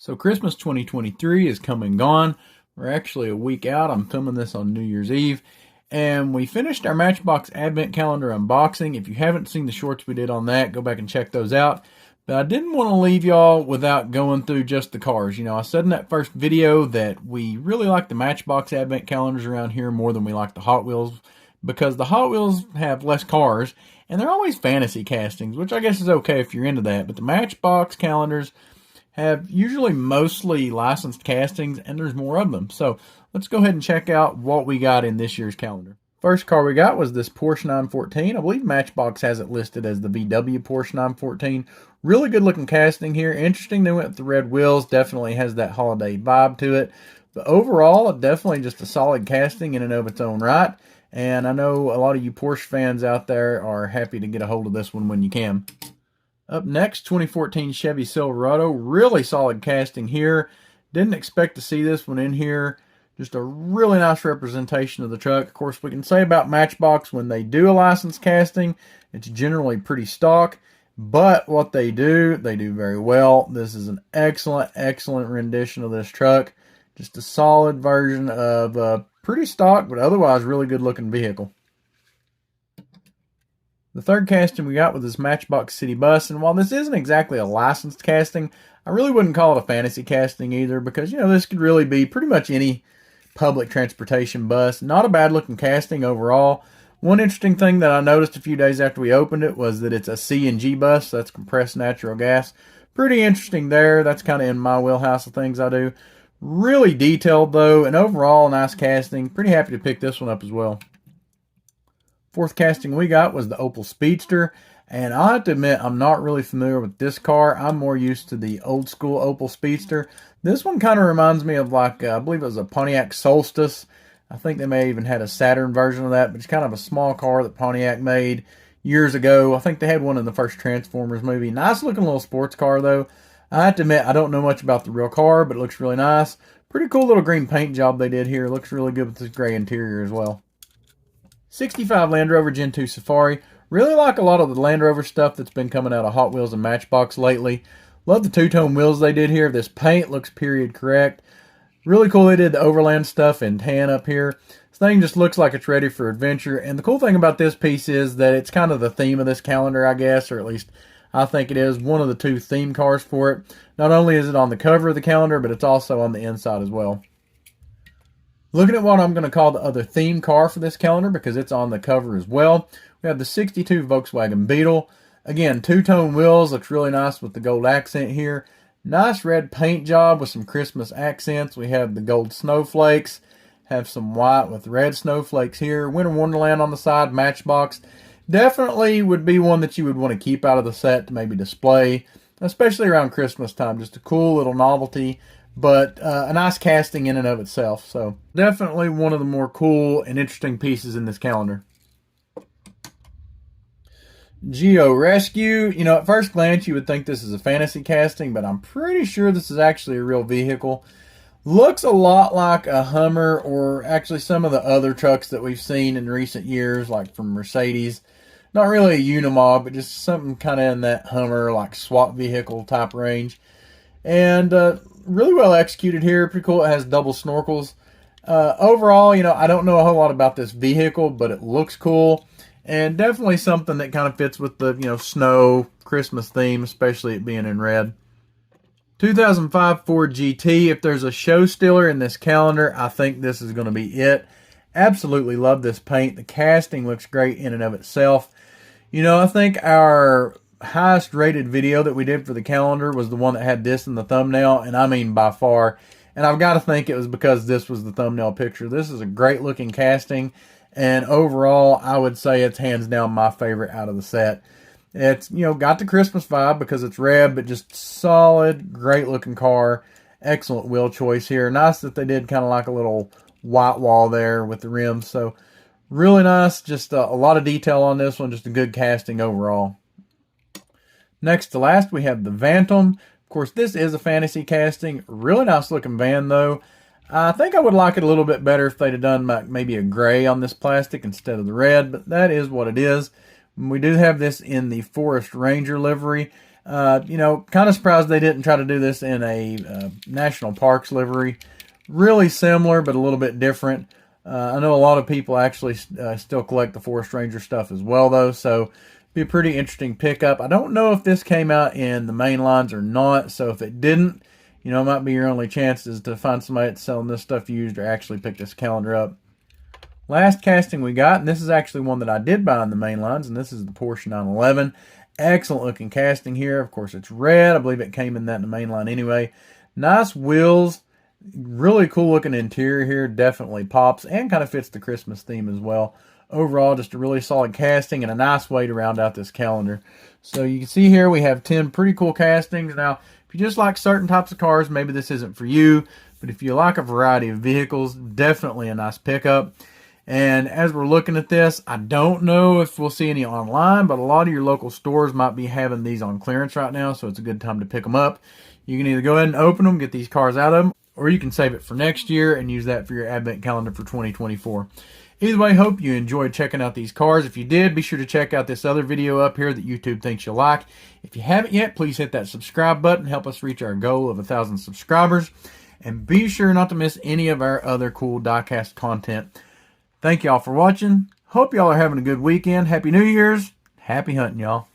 So Christmas 2023 is come and gone. We're actually a week out. I'm filming this on New Year's Eve. And we finished our Matchbox Advent Calendar unboxing. If you haven't seen the shorts we did on that, go back and check those out. But I didn't want to leave y'all without going through just the cars. You know, I said in that first video that we really like the Matchbox Advent Calendars around here more than we like the Hot Wheels, because the Hot Wheels have less cars, and they're always fantasy castings, which I guess is okay if you're into that. But the Matchbox calendars have usually mostly licensed castings, and there's more of them. So let's go ahead and check out what we got in this year's calendar. First car we got was this Porsche 914. I believe Matchbox has it listed as the VW Porsche 914. Really good looking casting here. Interesting they went with the red wheels. Definitely has that holiday vibe to it. But overall, definitely just a solid casting in and of its own right. And I know a lot of you Porsche fans out there are happy to get a hold of this one when you can. Up next, 2014 Chevy Silverado. Really solid casting here. Didn't expect to see this one in here. Just a really nice representation of the truck. Of course, we can say about Matchbox, when they do a licensed casting, it's generally pretty stock. But what they do very well. This is an excellent, excellent rendition of this truck. Just a solid version of a pretty stock, but otherwise really good looking vehicle. The third casting we got was this Matchbox City Bus, and while this isn't exactly a licensed casting, I really wouldn't call it a fantasy casting either, because, you know, this could really be pretty much any public transportation bus. Not a bad looking casting overall. One interesting thing that I noticed a few days after we opened it was that it's a CNG bus, that's compressed natural gas. Pretty interesting there. That's kind of in my wheelhouse of things I do. Really detailed though, and overall nice casting. Pretty happy to pick this one up as well. Fourth casting we got was the Opel Speedster, and I have to admit I'm not really familiar with this car. I'm more used to the old school Opel Speedster. This one kind of reminds me of, like, I believe it was a Pontiac Solstice. I think they may even had a Saturn version of that, but it's kind of a small car that Pontiac made years ago. I think they had one in the first Transformers movie. Nice looking little sports car though. I have to admit I don't know much about the real car, but it looks really nice. Pretty cool little green paint job they did here. It looks really good with this gray interior as well. 65 Land Rover Gen 2 Safari. Really like a lot of the Land Rover stuff that's been coming out of Hot Wheels and Matchbox lately. Love the two-tone wheels they did here. This paint looks period correct. Really cool they did the Overland stuff in tan up here. This thing just looks like it's ready for adventure. And the cool thing about this piece is that it's kind of the theme of this calendar, I guess, or at least I think it is. One of the two theme cars for it. Not only is it on the cover of the calendar, but it's also on the inside as well. Looking at what I'm going to call the other theme car for this calendar, because it's on the cover as well, we have the 62 Volkswagen Beetle. Again, two-tone wheels, looks really nice with the gold accent here. Nice red paint job with some Christmas accents. We have the gold snowflakes, have some white with red snowflakes here. Winter Wonderland on the side, Matchbox. Definitely would be one that you would want to keep out of the set to maybe display, especially around Christmas time. Just a cool little novelty, but a nice casting in and of itself. So definitely one of the more cool and interesting pieces in this calendar. Geo Rescue. You know, at first glance you would think this is a fantasy casting, but I'm pretty sure this is actually a real vehicle. Looks a lot like a Hummer, or actually some of the other trucks that we've seen in recent years, like from Mercedes. Not really a Unimog, but just something kind of in that Hummer, like swap vehicle type range. And really well executed here. Pretty cool. It has double snorkels. Overall, you know, I don't know a whole lot about this vehicle, but it looks cool. And definitely something that kind of fits with the, you know, snow Christmas theme, especially it being in red. 2005 Ford GT. If there's a show stealer in this calendar, I think this is going to be it. Absolutely love this paint. The casting looks great in and of itself. You know, I think our highest rated video that we did for the calendar was the one that had this in the thumbnail, and I mean by far. And I've got to think it was because this was the thumbnail picture. This is a great looking casting, and overall I would say it's hands down my favorite out of the set. It's, you know, got the Christmas vibe because it's red, but just solid, great looking car. Excellent wheel choice here. Nice that they did kind of like a little white wall there with the rims. So really nice. Just a lot of detail on this one. Just a good casting overall. Next to last, we have the Phantom. Of course, this is a fantasy casting. Really nice looking van though. I think I would like it a little bit better if they'd have done maybe a gray on this plastic instead of the red, but that is what it is. We do have this in the Forest Ranger livery. Kind of surprised they didn't try to do this in a national parks livery. Really similar, but a little bit different. I know a lot of people actually still collect the Forest Ranger stuff as well, though, so be a pretty interesting pickup. I don't know if this came out in the main lines or not, so if it didn't, it might be your only chance is to find somebody that's selling this stuff used or actually pick this calendar up. Last casting we got, and this is actually one that I did buy in the main lines, and this is the Porsche 911. Excellent looking casting here. Of course, it's red. I believe it came in that in the main line anyway. Nice wheels. Really cool looking interior here. Definitely pops and kind of fits the Christmas theme as well. Overall, just a really solid casting and a nice way to round out this calendar. So you can see here we have 10 pretty cool castings. Now, if you just like certain types of cars, maybe this isn't for you. But if you like a variety of vehicles, definitely a nice pickup. And as we're looking at this, I don't know if we'll see any online, but a lot of your local stores might be having these on clearance right now, so it's a good time to pick them up. You can either go ahead and open them, get these cars out of them, or you can save it for next year and use that for your Advent calendar for 2024. Either way, hope you enjoyed checking out these cars. If you did, be sure to check out this other video up here that YouTube thinks you'll like. If you haven't yet, please hit that subscribe button. Help us reach our goal of 1,000 subscribers. And be sure not to miss any of our other cool Diecast content. Thank y'all for watching. Hope y'all are having a good weekend. Happy New Year's. Happy hunting, y'all.